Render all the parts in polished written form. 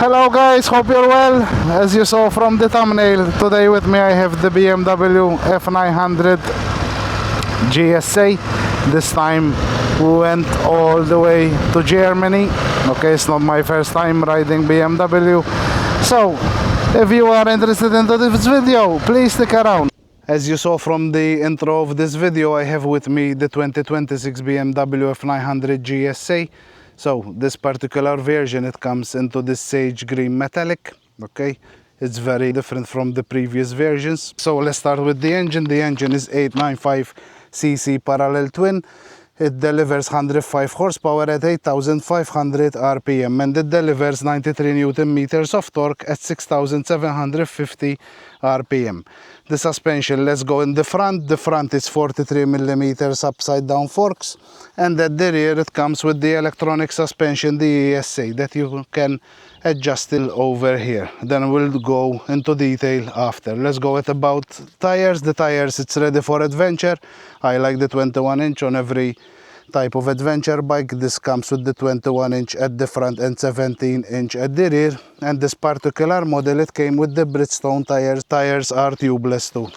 Hello guys, hope you're well. As you saw from the thumbnail, today with me I have the BMW F900 GSA. This time we went all the way to Germany. Okay, it's not my first time riding BMW. So, if you are interested in this video, please stick around. As you saw from the intro of this video, I have with me the 2026 BMW F900 GSA. So this particular version, it comes into this sage green metallic. Okay, it's very different from the previous versions. So let's start with the engine. The engine is 895cc parallel twin. It delivers 105 horsepower at 8,500 RPM, and it delivers 93 Newton meters of torque at 6,750 RPM. The suspension, let's go in the front. The front is 43 millimeters upside down forks, and at the rear it comes with the electronic suspension, the ESA, that you can adjust it over here. Then we'll go into detail after. Let's go at about tires. The tires, it's ready for adventure. I like the 21-inch on every type of adventure bike. This comes with the 21-inch at the front and 17-inch at the rear. And this particular model, it came with the Bridgestone tires. Tires are tubeless too.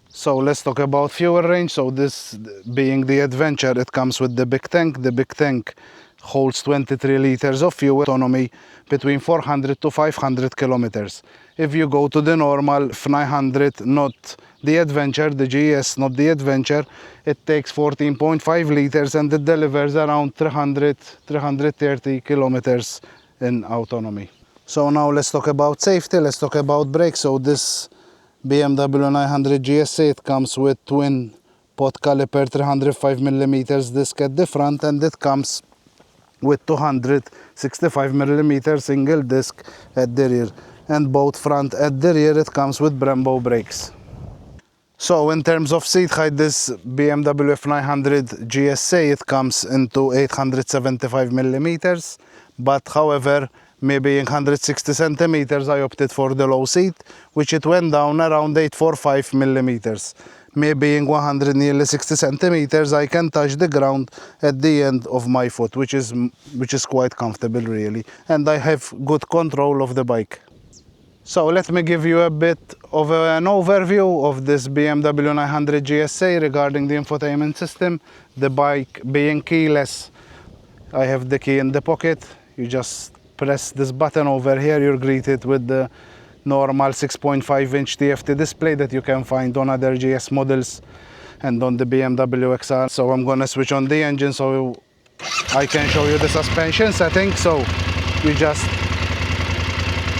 So let's talk about fuel range. So this being the adventure, it comes with the big tank. The big tank holds 23 liters of fuel, autonomy between 400 to 500 kilometers. If you go to the normal F900, not the adventure, the GS, not the adventure, it takes 14.5 liters and it delivers around 330 kilometers in autonomy. So now let's talk about safety, let's talk about brakes. So this BMW 900 GSA, it comes with twin pot caliper 305 millimeters disc at the front, and it comes with 265 millimeter single disc at the rear, and both front at the rear it comes with Brembo brakes. So in terms of seat height, this BMW F900 GSA, it comes into 875 millimeters, but however, maybe in 160 centimeters I opted for the low seat, which it went down around 845 millimeters. Maybe in 160 centimeters I can touch the ground at the end of my foot, which is quite comfortable really, and I have good control of the bike. So let me give you a bit of an overview of this BMW 900 GSA regarding the infotainment system. The bike being keyless, I have the key in the pocket. You just press this button over here, you're greeted with the normal 6.5-inch TFT display that you can find on other GS models and on the BMW XR. So I'm gonna switch on the engine so I can show you the suspension settings. So you just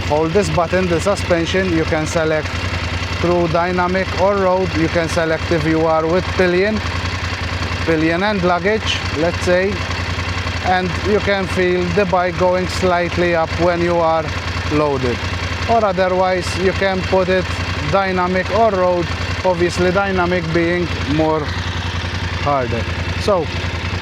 hold this button, the suspension, you can select through dynamic or road. You can select if you are with pillion and luggage, let's say, and you can feel the bike going slightly up when you are loaded. Or otherwise you can put it dynamic or road, obviously dynamic being more harder. So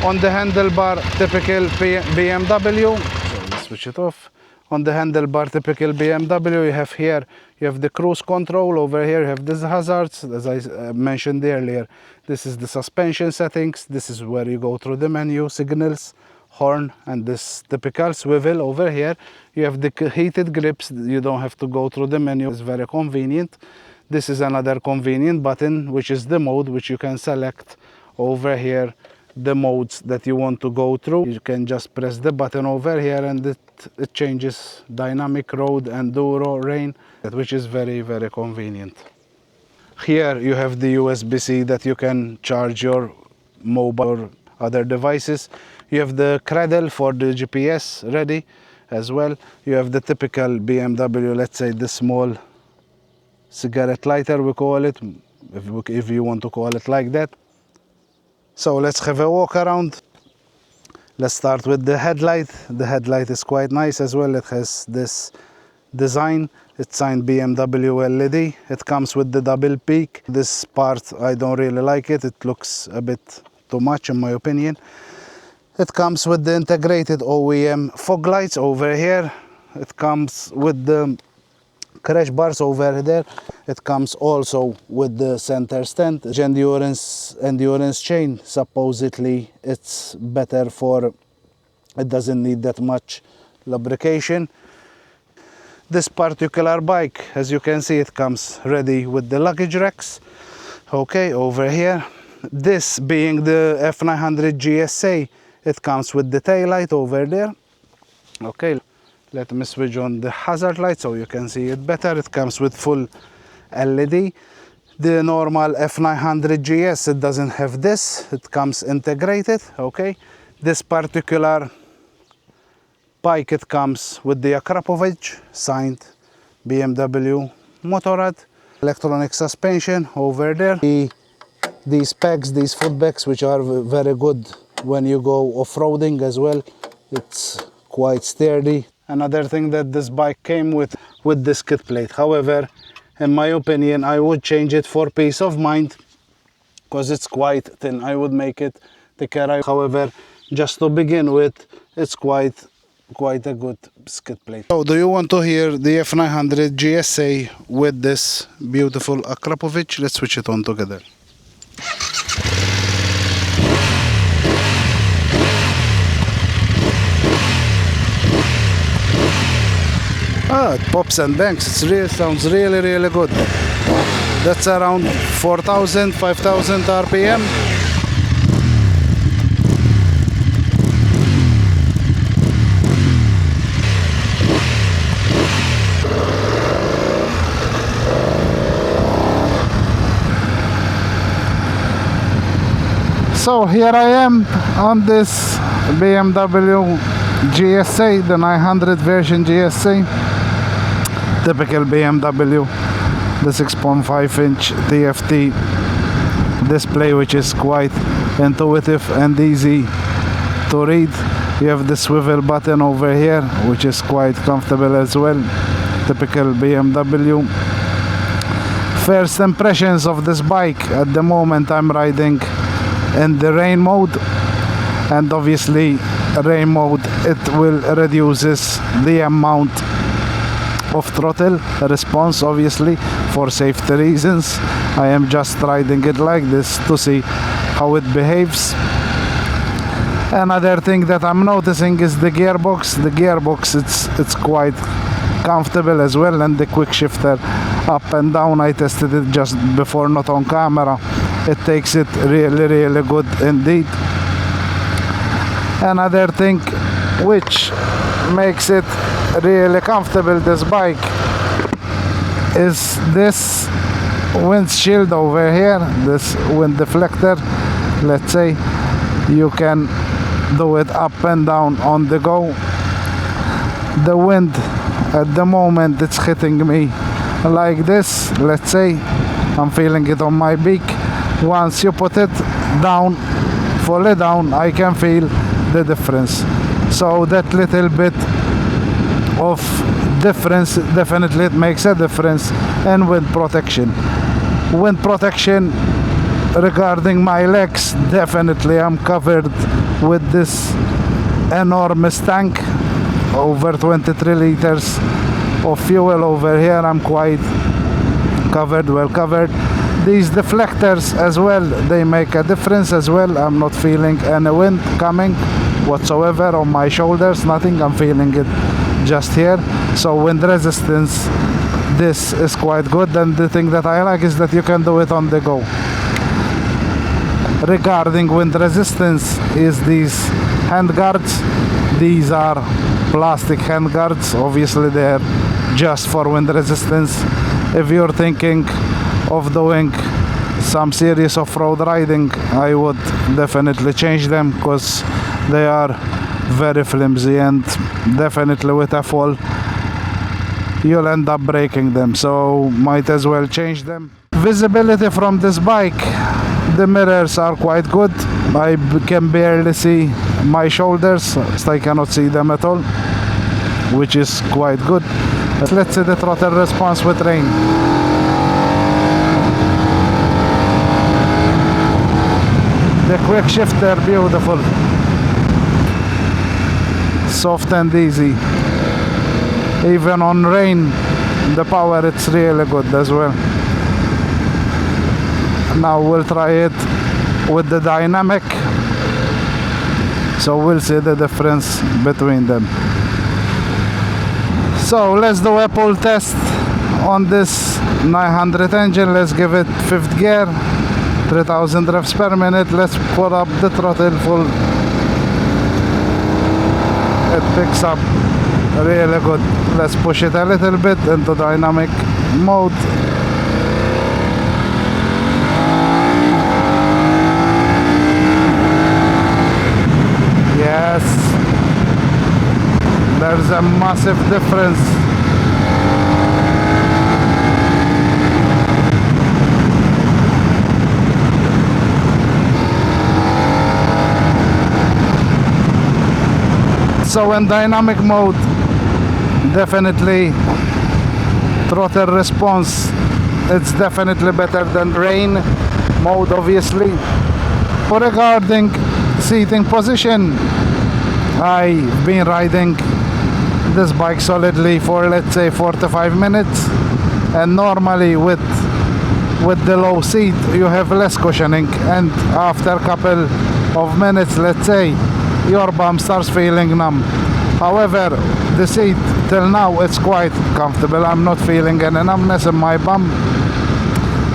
on the handlebar, typical BMW, so let's switch it off. On the handlebar, typical BMW, you have here, you have the cruise control. Over here you have these hazards, as I mentioned earlier. This is the suspension settings. This is where you go through the menu, signals, horn, and this typical swivel. Over here you have the heated grips. You don't have to go through the menu. It's very convenient. This is another convenient button, which is the mode, which you can select over here the modes that you want to go through. You can just press the button over here and it changes dynamic, road, enduro, rain, which is very, very convenient. Here you have the USB-C that you can charge your mobile or other devices. You have the cradle for the GPS ready as well. You have the typical BMW, let's say the small cigarette lighter, we call it, if you want to call it like that. So let's have a walk around. Let's start with the headlight. The headlight is quite nice as well. It has this design. It's signed BMW LED. It comes with the double peak. This part, I don't really like it. It looks a bit too much in my opinion. It comes with the integrated OEM fog lights over here. It comes with the crash bars over there. It comes also with the center stand. Endurance chain, supposedly it's better for, it doesn't need that much lubrication. This particular bike, as you can see, it comes ready with the luggage racks. Okay, over here. This being the F900 GSA, it comes with the tail light over there. Okay, let me switch on the hazard light so you can see it better. It comes with full LED. The normal F900 GS, it doesn't have this. It comes integrated. Okay, this particular bike, it comes with the Akrapovic signed BMW Motorrad. Electronic suspension over there. These pegs, these foot pegs, which are very good when you go off-roading as well. It's quite sturdy. Another thing that this bike came with the skid plate. However, in my opinion, I would change it for peace of mind because it's quite thin. I would make it thicker. However, just to begin with, it's quite a good skid plate. So do you want to hear the F900 GSA with this beautiful Akrapovic? Let's switch it on together. It pops and bangs. It sounds really good. That's around 4,000, 5,000 RPM. So here I am on this BMW GSA, the 900 version GSA. Typical BMW, the 6.5-inch TFT display, which is quite intuitive and easy to read. You have the swivel button over here, which is quite comfortable as well. Typical BMW. First impressions of this bike. At the moment I'm riding in the rain mode, and obviously rain mode, it will reduces the amount of throttle response, obviously for safety reasons. I am just riding it like this to see how it behaves. Another thing that I'm noticing is the gearbox. The gearbox, it's quite comfortable as well, and the quick shifter up and down, I tested it just before, not on camera. It takes it really good indeed. Another thing which makes it really comfortable, this bike, is this windshield over here, this wind deflector. Let's say you can do it up and down on the go. The wind at the moment, it's hitting me like this. Let's say I'm feeling it on my beak. Once you put it down, fully down, I can feel the difference. So that little bit of difference, definitely it makes a difference in wind protection. Wind protection regarding my legs, definitely I'm covered with this enormous tank, over 23 liters of fuel over here. I'm quite covered, well covered. These deflectors as well, they make a difference as well. I'm not feeling any wind coming whatsoever on my shoulders, nothing. I'm feeling it just here. So wind resistance, this is quite good. And the thing that I like is that you can do it on the go. Regarding wind resistance is these hand guards. These are plastic hand guards. Obviously they're just for wind resistance. If you're thinking of doing some serious off-road riding, I would definitely change them, because they are very flimsy, and definitely with a fall you'll end up breaking them, so might as well change them. Visibility from this bike, the mirrors are quite good. I can barely see my shoulders, so I cannot see them at all, which is quite good. Let's see the throttle response with rain. The quick shifter, beautiful, soft and easy. Even on rain, the power, it's really good as well. Now we'll try it with the dynamic, so we'll see the difference between them. So let's do a pull test on this 900 engine. Let's give it 5th gear, 3000 revs per minute. Let's put up the throttle full. It picks up really good. Let's push it a little bit into dynamic mode. Yes, there's a massive difference. So in dynamic mode, definitely throttle response, it's definitely better than rain mode, obviously. But regarding seating position, I've been riding this bike solidly for, let's say, 45 minutes, and normally with the low seat you have less cushioning, and after a couple of minutes, let's say, your bum starts feeling numb. However, the seat till now it's quite comfortable. I'm not feeling any numbness in my bum,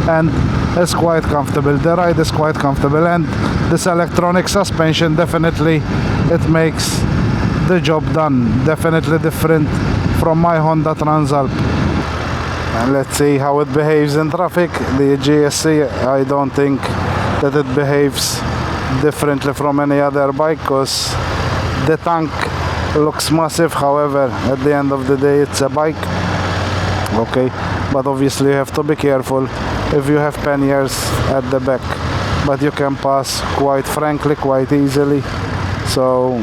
and it's quite comfortable. The ride is quite comfortable, and this electronic suspension, definitely it makes the job done. Definitely different from my Honda Transalp. And let's see how it behaves in traffic. The GSA, I don't think that it behaves differently from any other bike, because the tank looks massive. However, at the end of the day, it's a bike. Okay, but obviously you have to be careful if you have panniers at the back, but you can pass quite frankly, quite easily. So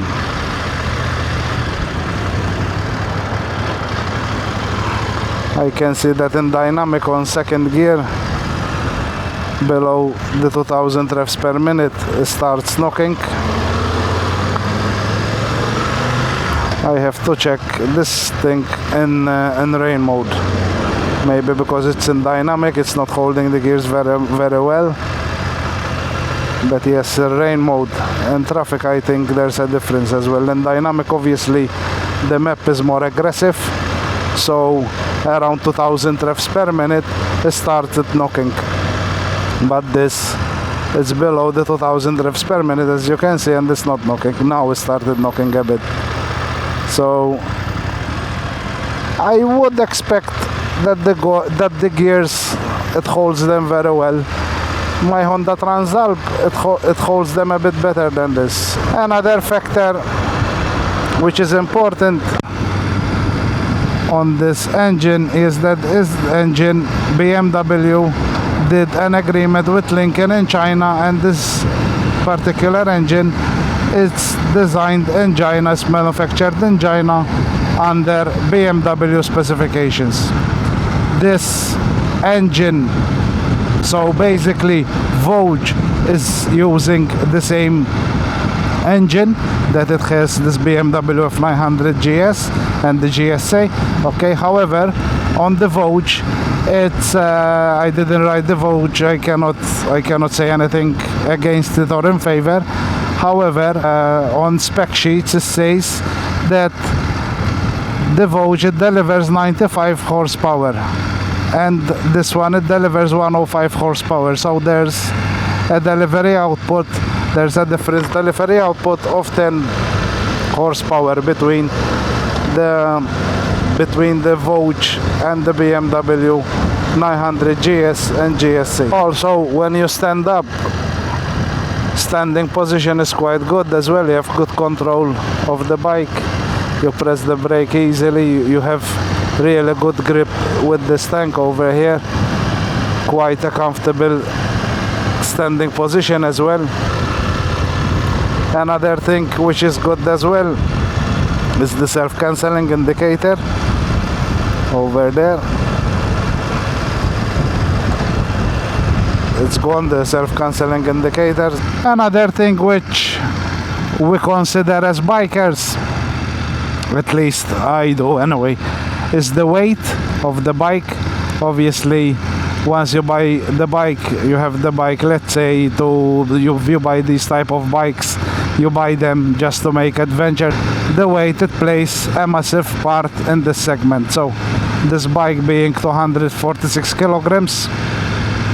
I can see that in dynamic on 2nd gear, below the 2000 revs per minute, it starts knocking. I have to check this thing in rain mode. Maybe because it's in dynamic, it's not holding the gears very well. But yes, rain mode and traffic, I think there's a difference as well. In dynamic, obviously, the map is more aggressive, so around 2000 revs per minute, it started knocking. But this is below the 2000 revs per minute, as you can see, and it's not knocking. Now it started knocking a bit. So I would expect that the gears, it holds them very well. My Honda Transalp, it holds them a bit better than this. Another factor which is important on this engine is that this engine, BMW did an agreement with Lincoln in China, and this particular engine, it's designed in China, it's manufactured in China under BMW specifications. This engine, so basically Vogue is using the same engine that it has, this BMW F900 GS and the GSA. Okay, however, on the Vogue, it's I didn't ride the Vogue. I cannot say anything against it or in favor. However, on spec sheets it says that the Vogue, it delivers 95 horsepower, and this one, it delivers 105 horsepower. So there's a delivery output, there's a different delivery output of 10 horsepower between the Vogue and the BMW 900 GS and GSA. Also, when you stand up, standing position is quite good as well. You have good control of the bike. You press the brake easily. You have really good grip with this tank over here. Quite a comfortable standing position as well. Another thing which is good as well is the self-cancelling indicator over there. It's gone, the self-cancelling indicator. Another thing which we consider as bikers, at least I do anyway, is the weight of the bike. Obviously, once you buy the bike, you have the bike, let's say you buy these type of bikes you buy them just to make adventure. The weight, it plays a massive part in this segment. So this bike being 246 kilograms,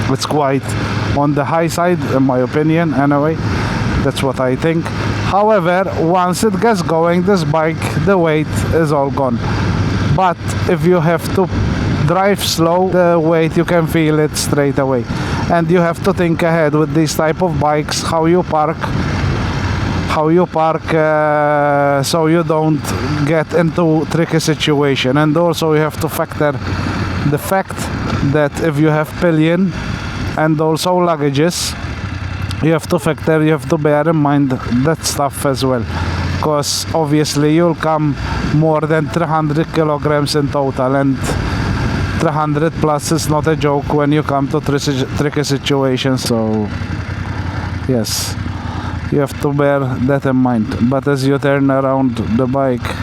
it's quite on the high side in my opinion. Anyway, that's what I think. However, once it gets going, this bike, the weight is all gone. But if you have to drive slow, the weight, you can feel it straight away. And you have to think ahead with these type of bikes, how you park, so you don't get into tricky situation. And also you have to factor the fact that if you have pillion and also luggages, you have to bear in mind that stuff as well, because obviously you'll come more than 300 kilograms in total, and 300 plus is not a joke when you come to tricky situations. So yes, you have to bear that in mind. But as you turn around, the bike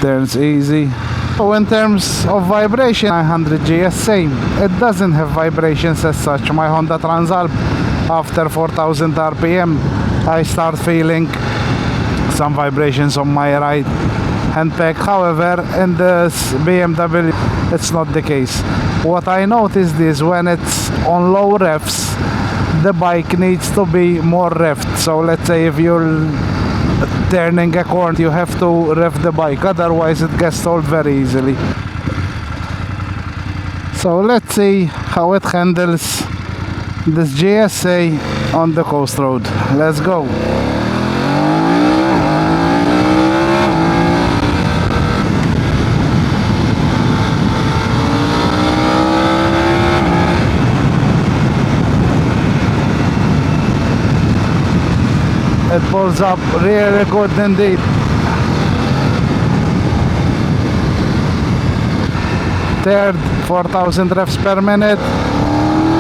turns easy. So in terms of vibration, 900 GSA, it doesn't have vibrations as such. My Honda Transalp, after 4000 RPM, I start feeling some vibrations on my right hand peg. However, in this BMW, it's not the case. What I noticed is when it's on low revs, the bike needs to be more revved. So let's say if you're turning a corner, you have to rev the bike, otherwise it gets stalled very easily. So let's see how it handles this GSA on the coast road. Let's go. It pulls up really good indeed. Third, 4000 revs per minute,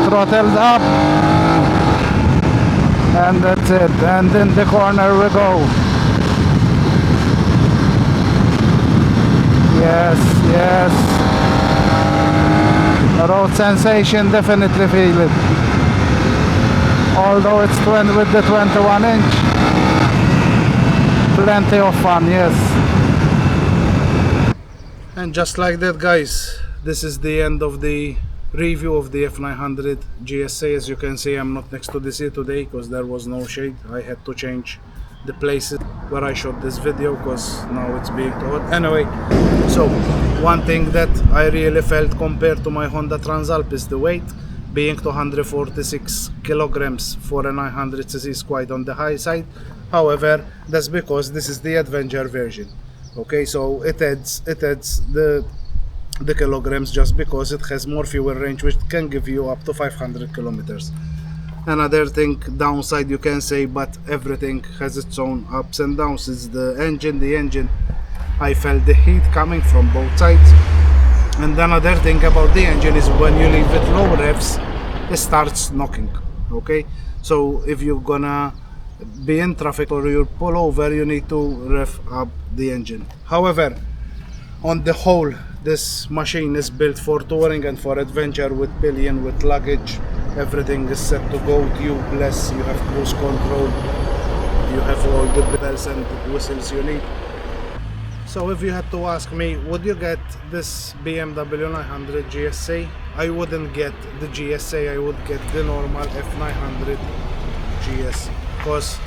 throttled up, and that's it. And in the corner we go. Yes, yes. Road sensation, definitely feel it. Although it's with the 21 inch. Plenty of fun, yes. And just like that, guys, this is the end of the review of the F900 GSA. As you can see, I'm not next to the sea today because there was no shade. I had to change the places where I shot this video because now it's being too hot. Anyway, so one thing that I really felt compared to my Honda Transalp is the weight. Being 246 kilograms for a 900cc is quite on the high side. However, that's because this is the adventure version. Okay, so it adds the kilograms just because it has more fuel range, which can give you up to 500 kilometers. Another thing downside you can say, but everything has its own ups and downs, is the engine. The engine, I felt the heat coming from both sides. And another thing about the engine is when you leave it low revs, it starts knocking. Okay, so if you're gonna be in traffic or you pull over, you need to rev up the engine. However, on the whole, this machine is built for touring and for adventure, with pillion, with luggage. Everything is set to go tubeless. You have cruise control, you have all the bells and whistles you need. So if you had to ask me, would you get this BMW 900 GSA? I wouldn't get the GSA, I would get the normal F900 GS, because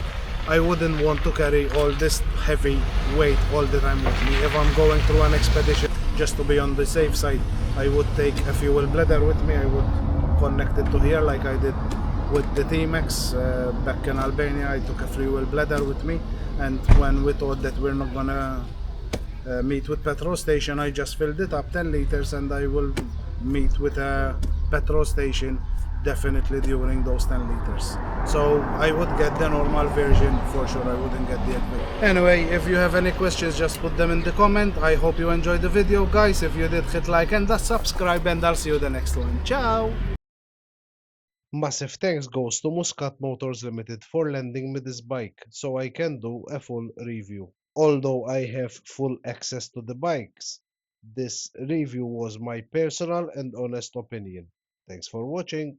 I wouldn't want to carry all this heavy weight all the time with me. If I'm going through an expedition, just to be on the safe side, I would take a fuel bladder with me. I would connect it to here like I did with the T-Max back in Albania. I took a fuel bladder with me, and when we thought that we're not gonna meet with petrol station, I just filled it up 10 liters, and I will meet with a petrol station definitely during those 10 liters. So I would get the normal version for sure. I wouldn't get the adventure. Anyway, if you have any questions, just put them in the comment. I hope you enjoyed the video, guys. If you did, hit like and subscribe, and I'll see you the next one. Ciao. Massive thanks goes to Muscat Motors Limited for lending me this bike so I can do a full review. Although I have full access to the bikes, this review was my personal and honest opinion. Thanks for watching.